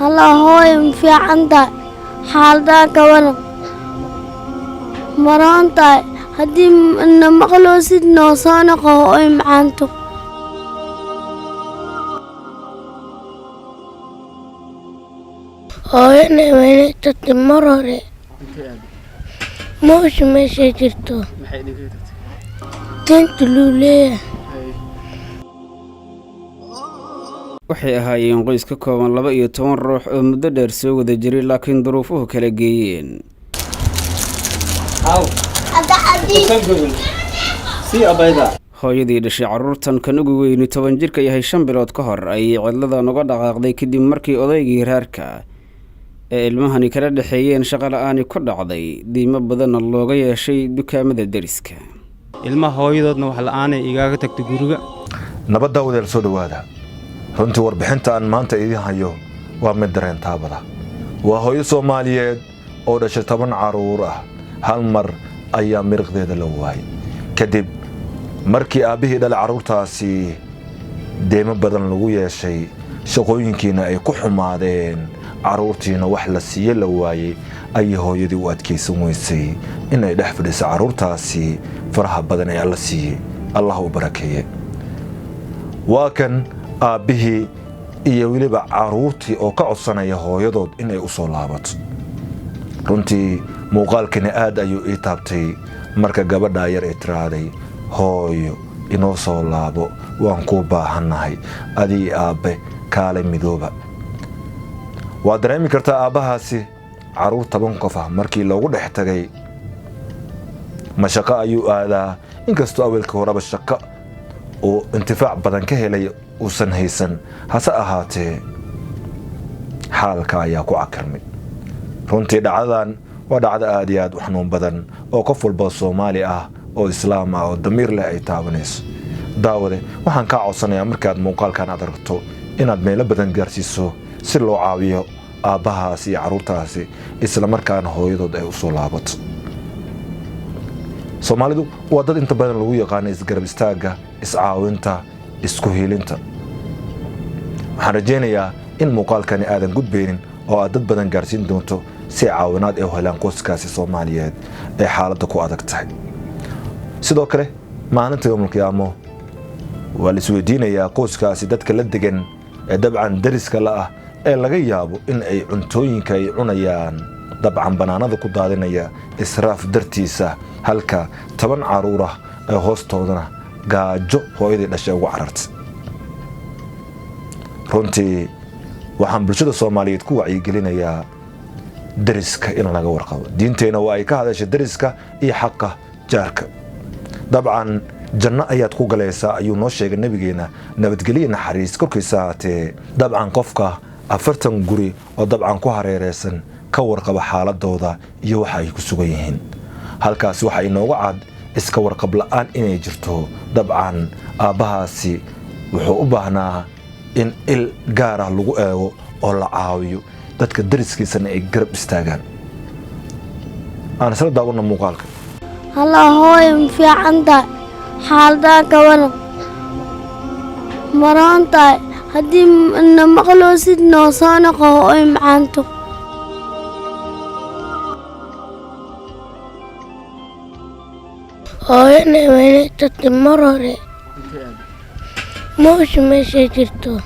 هلا هوي في عندها حال ذاك ورق مرانتا هدي إن مخلوصي نوصانا هوي معانتو هوي أنا وين تتمرري موش ماشي جرتو تنت لوليه waxay ahaayeen qoys ka kooban 12 ruux oo muddo dheer soo wada jiray laakiin duruufuhu kala geeyeen hooyadii dhashay carruurtan kan ugu weyni 10 jirka yahay 5 bilood ka hor ayay cidladan uga dhaqaaqday kadib markii odaygii reerka ee ilmahani kala dhaxeeyeen shaqo la'aani ku dhacday diimo badanna looga yeeshay dukaamada deriska ilmaha hooyadoodna wax la'aanay igaaga tagtay guriga nabadda wadaal soo dhawaada runtii warbixinta aan maanta idin hayo waa mid dareentaabada waa hooyo Soomaaliyeed oo dhashay 10 caruur ah hal mar ayaa mirqdeeda la waayay kadib markii aabihii dhalay caruurtaasi deemo badan lagu yeeshay shaqooyinkiina ay ku xumaadeen caruurtiina wax la siiyay la waayay ay hooyadii u adkaysan weysay inay dhex fadhiso caruurtaasi faraha badan ay alla siiyay Allah u barakeeye waa kan aabihii iyo waliba caruurtii oo ka codsanaya hooyadood inay u soo laabato runtii muuqaalkani aad ayuu ii taabtay marka gabadha yar ay tiraaday hooyo inoo soo laabo waan ku baahanahay adii aabe kaale midooba waa dareemi kartaa aabahaasi caruur 10 qof ah markii loogu dhex tagay mashaqo ayuu aadaa inkastoo awalka horeba shaqo oo intifaac badan ka helay uusan haysan hase ahaatee xaalka ayaa ku cakarmay runtii dhacdadan waa dhacdo aad iyo aad u xanuun badan oo qof walba Soomaali ah oo islaam ah oo damiir leh ay taabanayso daawade waxaan ka codsanayaa markaad muuqaalkan aad aragto inaad meelo badan gaarsiiso si loo caawiyo aabahaasi iyo caruurtaasi isla markaana hooyadood ay u soo laabato Soomaalidu waa dad inta badan lagu yaqaan isgarab istaaga iscaawinta isku hiilinta waxaan rajaynayaa in muuqaalkani aadan gudbeenin oo aad dad badan gaarsiin doonto si caawinaad ay u helaan qoyskaasi Soomaaliyeed ee xaaladda ku adag tahay sidoo kale maalinta yawmul qiyaamo waa la isweydiinayaa qoyskaasi dadka la degan ee dabcan deriska la ah ee laga yaabo in ay cuntooyinka ay cunayaan dabcan banaanada ku daadinaya israaf dartiisa halka 10 caruur ah ee hoostoodana gaajo hooyadii dhashay ugu carartay runtii waxaan bulshada Soomaaliyeed ku wacyigelinayaa deriska in laga warqabo diinteena waa ay ka hadashay deriska iyo xaqqa jaarka dabcan janno ayaad ku galaysaa ayuu noo sheegay nabigeena nabadgelyo naxariis korkiisa haatee dabcan qofka 40 guri oo dabcan ku hareereysan ka warqaba xaaladooda iyo waxa ay ku sugan yihiin halkaas waxa inooga cad iska warqab la'aan inay jirto dabcan aabahaasi wuxuu u baahnaa in il gaar ah lagu eego oo la caawiyo dadka deriskiisana ay garab istaagaan aan isla daawano muuqaalka هلا هوي في عندها حال ذاك ورق مرانتا هدي إن مخلوصي نوصانا هوي معانتو هوي أنا وين تتمرري موش ماشي جرتو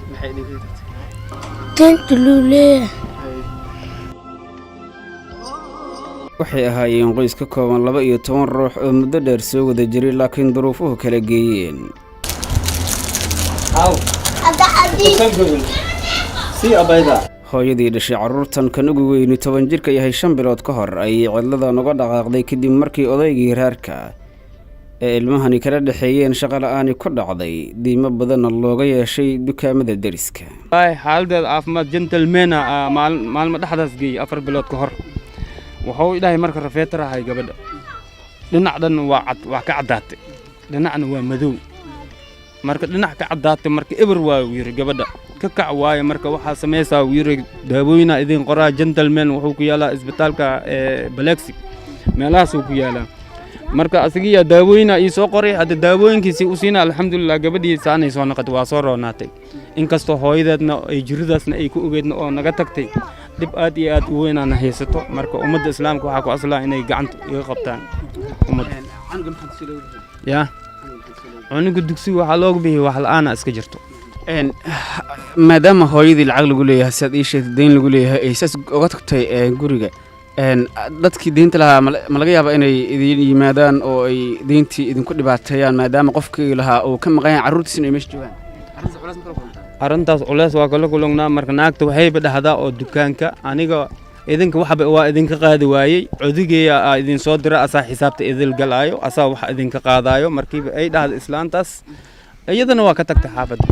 تنت لوليه waxay ahaayeen qoys ka kooban 12 ruux oo muddo dheer soo wada jiray laakiin duruufuhu kala geeyeen hooyadii dhashay carruurtan kan ugu weyni 10 jirka yahay 5 bilood ka hor ayay cidladan uga dhaqaaqday kadib markii odaygii reerka ee ilmahani kala dhaxeeyeen shaqo la'aani ku dhacday diimo badanna looga yeeshay dukaamada deriska xaaladda caafimaad gentleman maalmo dhaxdaas geeyay 4 bilood ka hor wuxuu ilaahay marka rafeetarahay gabadha dhinacdan waa ka cadaatay dhinacna waa madow marka dhinac ka cadaatay marka eber waa yiri gabadha ka kac waaye marka waxa sameeysaa yiri daawooyina idin qoraa gentleman wuxuu ku yaalaa isbitaalka Balaxi meelahaas uu ku yaalaa marka asigiya daawooyina ii soo qoray hada daawooyinkiisi u siina alxamdulillah gabadhii saanay soo noqotay waa soo roonaatay inkastoo hooyadeedna ay jiridaasna ay ku ogeedna oo naga tagtay dib aad iyo aad u weyn aan haysato marka ummadda islaamka waxaa ku aslaa inay gacanta iga qabtaan ummadda yaa cunuga dugsiga waxaa looga bixiyay wax la'aana iska jirto maadaama hooyadii lacag lagu leeyahay sidaad ii sheegtay deyn lagu leeyahay ay saas uga tagtay guriga dadkii deynta lahaa ma laga yaabaa inay idin yimaadaan oo ay deyntii idinku dhibaateeyaan maadaama qofkii lahaa uu ka maqan yahay carruurtiisina ay meesha joogaan arrintaas culeys waa kala kulungnaa marka naagta waxayba dhahdaa oo dukaanka aniga idinka waxba waa idinka qaadi waayey codigeeya aa idin soo dira asaa xisaabta idil galaayo asaa wax idinka qaadaayo markiiba ay dhahda islaantaas iyadana waa ka tagtay xaafadda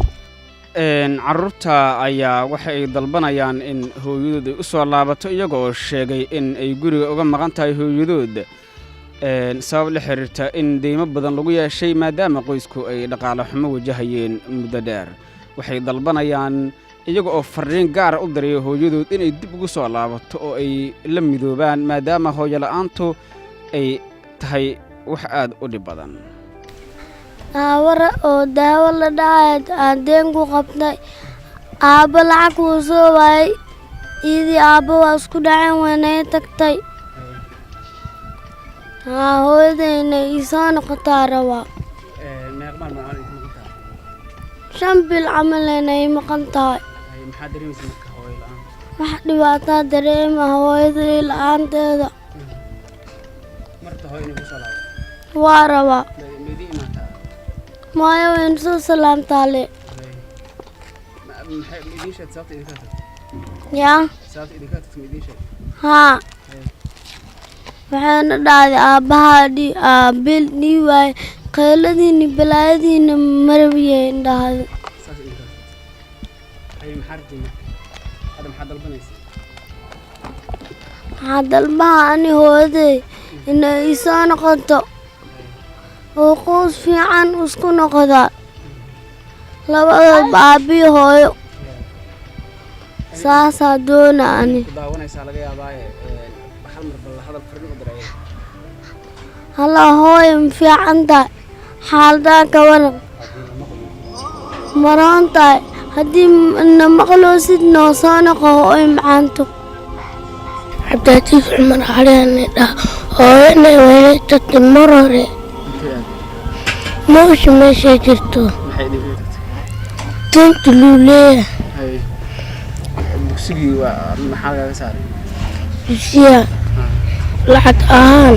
carruurta ayaa waxa ay dalbanayaan in hooyadood ay u soo laabato iyaga oo sheegay in ay guriga uga maqan tahay hooyadood sabab la xiriirta in deymo badan lagu yeeshay maadaama qoysku ay dhaqaale xumo wajahayeen muddo dheer waxay dalbanayaan iyaga oo fariin gaara u dirayo hooyadood inay dib ugu soo laabato oo ay la midoobaan maadaama hooyo la'aantu ay tahay wax aad u dhib badan aawara oo daawo la dhacayd aan deen ku qabtay aabbo lacag wuu soo waayay iidii aabbo waa isku dhaceen waynay tagtay hooyadayna ii soo noqotaa rabaa 5 bil camalena ay maqan tahay wax dhibaataa dareema hooyaday la'aanteeda waa rabaa maayo waynu soo salaamtaale yaa haa waxaana dhahday aabbahaa bil dhii waaye qayladiinni balaayadiinna marabiyeen dhahday waxaa dalbaha ani hooyaday inay ii soo noqoto oo qoys fiican isku noqdaa labadoodba aabbiyo hooyo saasaa doona ani halla hooyo ma fiican tahay xaaladaa ka waran maroon tahay haddii na maqloosid noo soo noqo hooyo macaanto cabdaatiif cumar caliani dhah hooyana waynay tagtay mar hore moosha meeshay jirto deynta luu leeyahay dugsigii maxaa laga saaray dugsiya lacag ahaan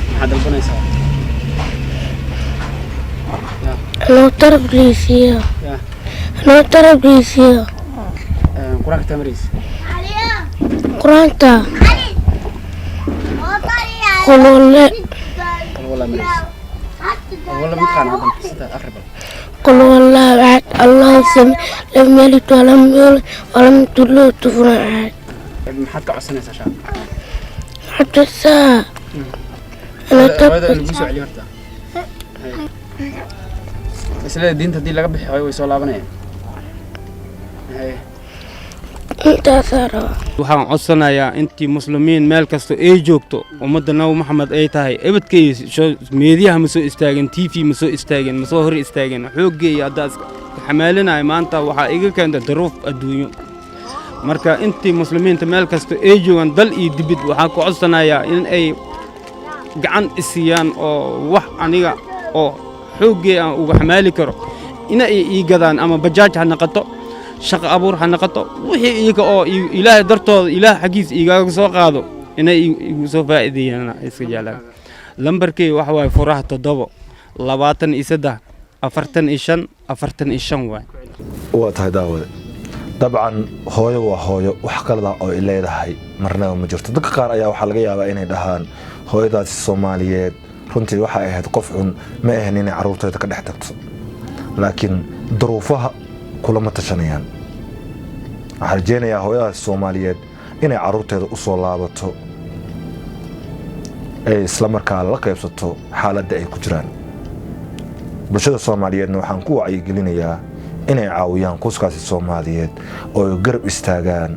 maxaad dalbanaysaa anoo tarabkiisiyo quraanka tamaraysa quraanta qololle والله متقن هذا ستة أقرب قل والله أحد الله السميع لم يلد ولم يولد ولم يكن له كفوا أحد حتى عسنا ساشا حتى الساعة أنا هذا اللي بيسوي عليه هرتا بس لا الدين تدي لك بحوي ويسول عبناه هاي أنت سارة waxaan codsanayaa intii muslimiin meel kasta ay joogto ummadda nabi maxamed ay tahay ebadkay meediyaha ma soo istaagin TV ma soo istaagin ma soo hor istaagin xooggeey hadda xamaalinay maanta waxa iga keenta daruuf adduunyo marka intii muslimiinta meel kasta ay joogan dal iyo dibid waxaan ku codsanayaa in ay gacan isiyaan oo wax aniga oo xooggeey aan uga xamaali karo in ay ii gadaan ama bajaaj ha noqoto shaqo abuur ha noqoto wixii iyaga oo ilaahay dartooda ilaah xaqiis igaaga soo qaado inay igu soo faa'iideeyaan iska jeclaan lambarkii waxa waay furaha 7 23 45 45 waay waa tahay daawade dabcan hooyo waa hooyo wax kalada oo ay leedahay marnaba ma jirto dadka qaar ayaa waxaa laga yaabaa inay dhahaan hooyadaasi Soomaaliyeed runtii waxa ay ahayd qof xun ma ahan inay carruurteeda ka dhex tagto laakiin duruufaha kulama tashanayaan waxaan rajeynayaa hooyadaasi Soomaaliyeed inay carruurteeda u soo laabato ay isla markaa la qaybsato xaaladda ay ku jiraan bulshada Soomaaliyeedna waxaan ku wacyigelinayaa inay caawiyaan qoyskaasi Soomaaliyeed oo garab istaagaan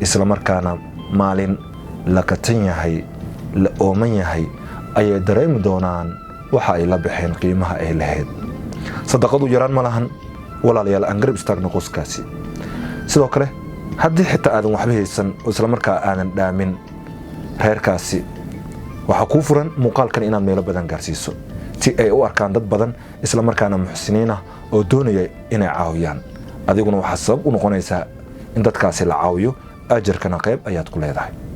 isla markaana maalin la katan yahay la ooman yahay ayay dareemi doonaan waxa ay la bixeen qiimaha ay lahayd sadaqadu yaraan ma lahan walaalayaal aan garab istaagno qoyskaasi sidoo kale haddii xitaa aadan waxba haysan oo isla markaa aadan dhaamin reerkaasi waxaa kuu furan muuqaalkan inaad meelo badan gaarsiiso si ay u arkaan dad badan isla markaana muxsiniin ah oo doonaya inay caawiyaan adiguna waxaa sabab u noqonaysaa in dadkaasi la caawiyo ajarkana qayb ayaad ku leedahay